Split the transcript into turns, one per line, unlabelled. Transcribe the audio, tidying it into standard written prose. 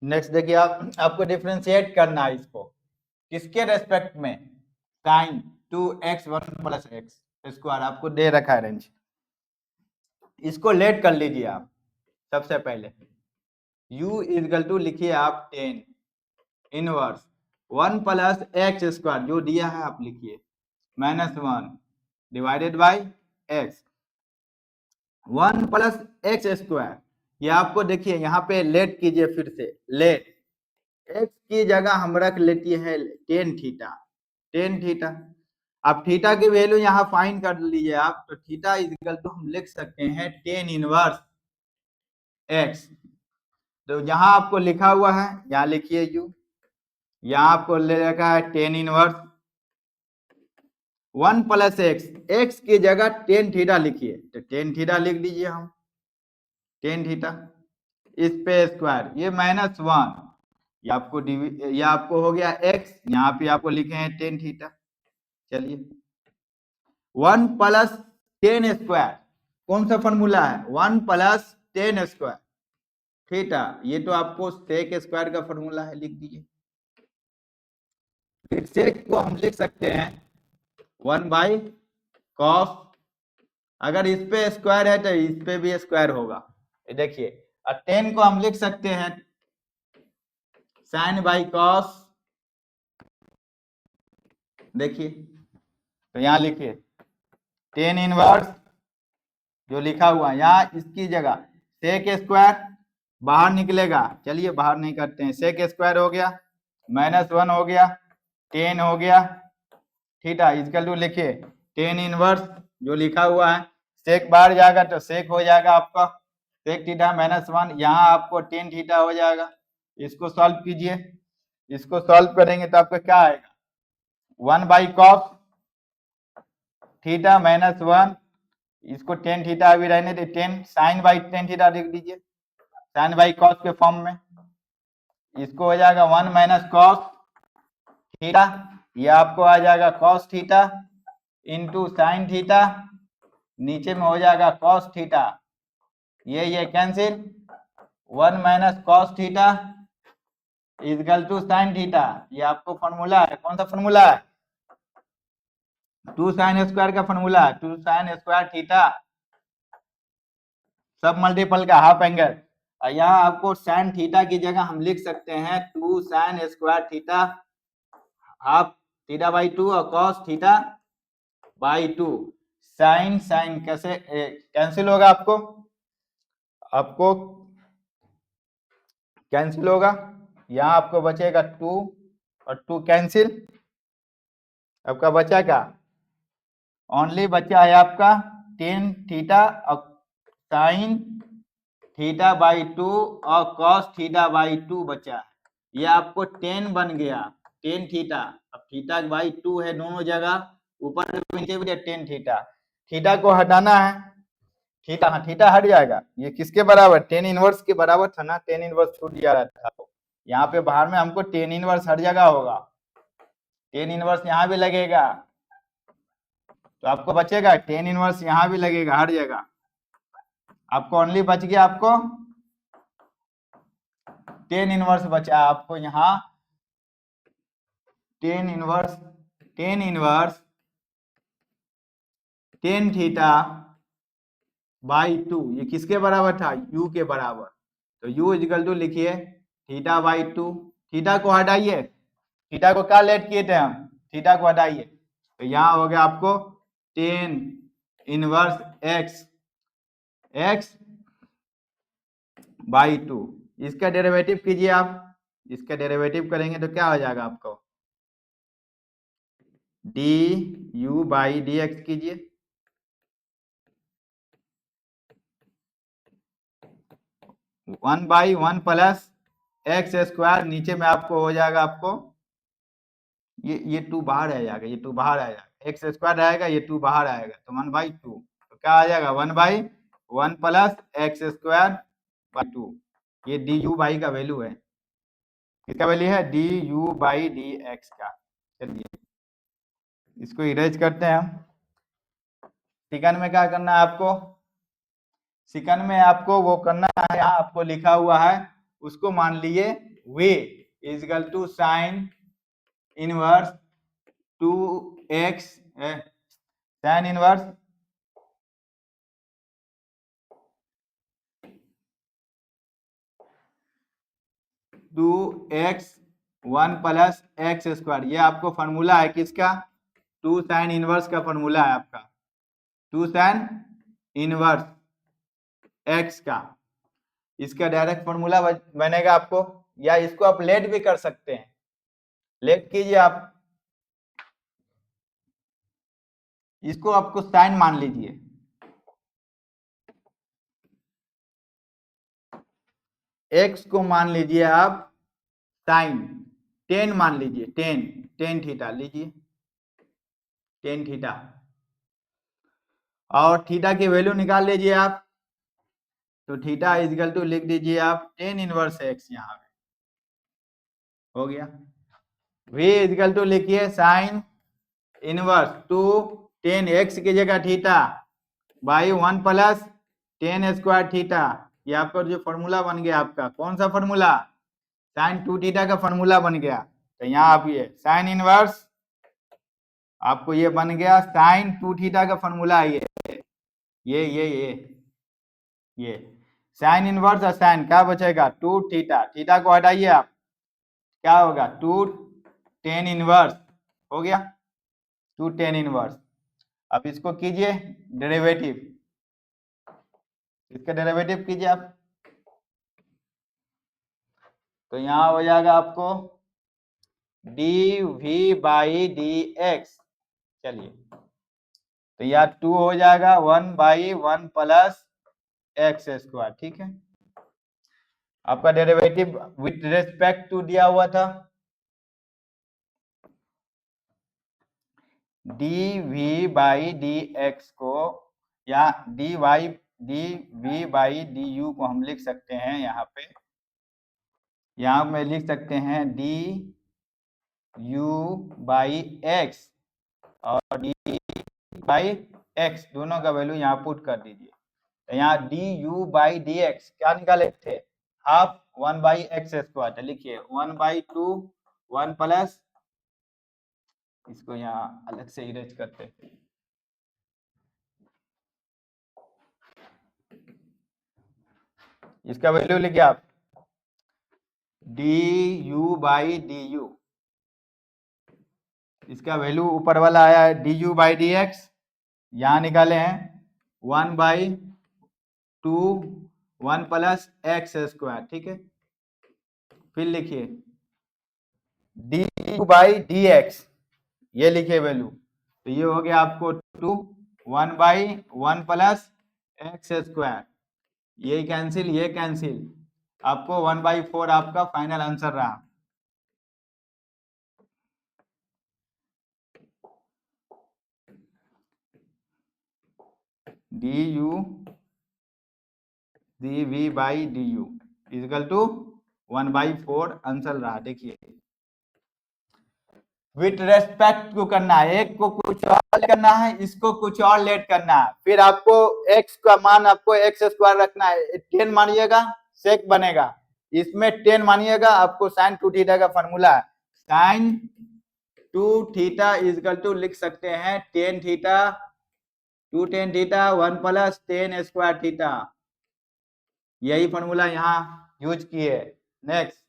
Next देखिए, आपको differentiate करना है इसको किसके रेस्पेक्ट में, sign 2x 1 plus X square आपको दे रखा है रेंज। इसको लेट कर लीजिए आप। सबसे पहले u इक्वल टू लिखिए आप 10 इनवर्स 1 प्लस एक्स स्क्वायर जो दिया है आप लिखिए -1 divided by x 1 plus X square. ये आपको देखिए यहाँ पे लेट कीजिए, फिर से लेट x की जगह हम रख लेती है टेन थीटा। अब थीटा की वैल्यू यहाँ फाइंड कर लीजिए आप, तो थीटा इक्वल टू हम लिख सकते हैं टेन इनवर्स x। तो यहाँ आपको लिखा हुआ है, यहाँ लिखिए u, यहाँ आपको ले रखा है टेन इनवर्स 1 प्लस एक्स की जगह टेन थीटा लिखिए, तो टेन थीटा लिख दीजिए हम टेन थीटा इस पे स्क्वायर ये -1 ये आपको हो गया x, यहाँ पे आपको लिखे हैं टेन थीटा। चलिए 1 प्लस टेन स्क्वायर कौन सा फॉर्मूला है, 1 प्लस टेन स्क्वायर थीटा, ये तो आपको सेक स्क्वायर का फॉर्मूला है, लिख दीजिए। फिर सेक को हम लिख सकते हैं 1 बाई कॉस, अगर इस पे स्क्वायर है तो इस पे भी स्क्वायर होगा, ये देखिए। और टेन को हम लिख सकते हैं साइन बाई कॉस, देखिए तो यहाँ लिखिए टेन इनवर्स जो लिखा हुआ है, यहाँ इसकी जगह सेक स्क्वायर बाहर निकलेगा, चलिए बाहर नहीं करते हैं, सेक स्क्वायर हो गया -1 हो गया टेन हो गया थीटा इक्वल टू लिखिए टेन इनवर्स जो लिखा हुआ है, सेक बाहर जाएगा तो सेक हो जाएगा आपका सेक थीटा -1, यहाँ आपको टेन थीटा हो जाएगा। इसको सॉल्व कीजिए, इसको सॉल्व करेंगे तो आपका क्या आएगा 1 बाई कॉस थीटा -1, इसको टेन थीटा अभी रहने दे, tan sine by tan theta लिख दीजिए साइन बाई कॉस के फॉर्म में, इसको हो जाएगा 1 माइनस कॉस थीटा, ये आपको आ जाएगा cos theta into sine theta, नीचे में हो जाएगा कॉस थीटा, ये cancel 1 minus cos theta equal to sine theta. ये आपको फॉर्मूला है, कौन सा फॉर्मूला है, 2 साइन स्क्वायर का फॉर्मूला है, 2 साइन स्क्वायर थीटा सब मल्टीपल का हाफ एंगल। यहाँ आपको साइन थीटा की जगह हम लिख सकते हैं 2 sine square theta half theta by 2 और cos theta by 2। Sine sine कैसे कैंसिल होगा, आपको कैंसिल होगा, यहाँ आपको बचेगा 2 और 2 कैंसिल, आपका बचा क्या, ओनली बचा है आपका टेन थीटा और साइन थीटा बाई 2 और कॉस थीटा बाई 2 बचा है, ये आपको 10 बन गया टेन थीटा। अब थीटा बाई 2 है दोनों जगह, ऊपर नीचे भी 10 थीटा, थीटा को हटाना है, थीटा हाँ थीटा हट जाएगा, ये किसके बराबर टेन इनवर्स के बराबर था ना, टेन इनवर्स छूट जा रहा था, तो यहाँ पे बाहर में हमको टेन इनवर्स हर जगह होगा, टेन इनवर्स यहाँ भी लगेगा, तो आपको बचेगा टेन इनवर्स यहाँ भी लगेगा हर जगह, आपको ओनली बच गया आपको टेन इनवर्स बचा आपको यहाँ tan inverse tan theta by 2, ये किसके बराबर था, u के बराबर, तो u इक्वल टू लिखिए थीटा बाई 2, थीटा को हटाइए, थीटा को क्या लेट किए थे हम, थीटा को हटाइए, तो यहाँ हो गया आपको टेन इनवर्स x बाई 2, इसका डेरिवेटिव कीजिए आप, इसका डेरिवेटिव करेंगे तो क्या हो जाएगा आपको du बाई dx कीजिए, one by 1 plus X square, नीचे में आपको हो जाएगा आपको ये 2 बाहर आ जाएगा, ये 2 बाहर आ जाएगा, एक्स स्क्वायर रहेगा, ये 2 बाहर आएगा, तो 1 बाई 2, तो क्या आ जाएगा 1 by 1 plus X square by 2, ये डी यू बाई का वैल्यू है, किसका वैल्यू है D you by D x का। चलिए इसको इरेज करते हैं हम। सेकंड में क्या करना है आपको, सेकंड में आपको वो करना है, यहाँ आपको लिखा हुआ है उसको मान लिए v is equal to sine inverse 2x sine inverse 2x 1 plus X square. ये आपको फॉर्मूला है किसका? 2 साइन इनवर्स का फॉर्मूला है आपका, 2 साइन इनवर्स x का। इसका डायरेक्ट फॉर्मूला बनेगा आपको, या इसको आप लेट भी कर सकते हैं। लेट कीजिए आप, इसको आपको साइन मान लीजिए, x को मान लीजिए आप साइन 10 मान लीजिए, 10 थीटा लीजिए, 10 थीटा, और थीटा की वैल्यू निकाल लीजिए आप। तो थीटा इज इक्वल टू लिख दीजिए आप 10 इनवर्स x, यहाँ पे हो गया। v इज इक्वल टू लिखिए साइन इनवर्स 2 10 x की जगह theta by 1 plus 10 square theta. ये आपका जो फॉर्मूला बन गया आपका, कौन सा फॉर्मूला? साइन 2 थीटा का फॉर्मूला बन गया। तो यहाँ आप ये साइन इनवर्स आपको ये बन गया साइन 2 थीटा का फॉर्मूला है ये साइन इनवर्स और साइन क्या बचेगा? 2 थीटा, थीटा को हटाइए आप, क्या होगा? 2 10 इनवर्स हो गया, 2 10 इनवर्स। अब इसको कीजिए डेरिवेटिव, इसका डेरिवेटिव कीजिए आप, तो यहाँ हो जाएगा आपको dv बाई डी एक्स। चलिए, तो यहाँ 2 हो जाएगा 1 बाई 1 प्लस एक्स स्क्वायर, ठीक है। आपका डेरिवेटिव विथ रेस्पेक्ट टू दिया हुआ था dv बाई डी एक्स को, या dy dv बाई du को हम लिख सकते हैं यहाँ पे, यहाँ में लिख सकते हैं du बाई एक्स और डी बाई एक्स, दोनों का वैल्यू यहाँ पुट कर दीजिए। तो यहाँ du बाई डी एक्स क्या निकाले थे? Half 1 by x square. तो लिखिए 1 बाई 2 1 प्लस, इसको यहाँ अलग से इरेज करते हैं, इसका वैल्यू लिखिए आप du बाई du, इसका वैल्यू ऊपर वाला आया है du बाई डी एक्स, यहाँ निकाले हैं 1 बाई 2 1 प्लस एक्स स्क्वायर, ठीक है। फिर लिखिए du बाई डी एक्स, ये लिखिए वैल्यू, तो ये हो गया आपको 2 1 बाई 1 प्लस एक्स स्क्वायर, ये कैंसिल ये कैंसिल, आपको 1 बाई 4 आपका फाइनल आंसर रहा। du dv by du equal to 1 by 4 answer रहा। देखिए विथ रेस्पेक्ट को करना है, एक को कुछ और करना है, इसको कुछ और लेट करना है, फिर आपको x का मान आपको एक्स स्क्वायर रखना है, 10 मानिएगा सेक बनेगा, इसमें 10 मानिएगा, आपको साइन 2 थीटा का फॉर्मूला है, साइन 2 थीटा इक्वल टू लिख सकते हैं 10 theta 2 10 theta 1 plus 10 square theta, यही फॉर्मूला यहाँ यूज किए। नेक्स्ट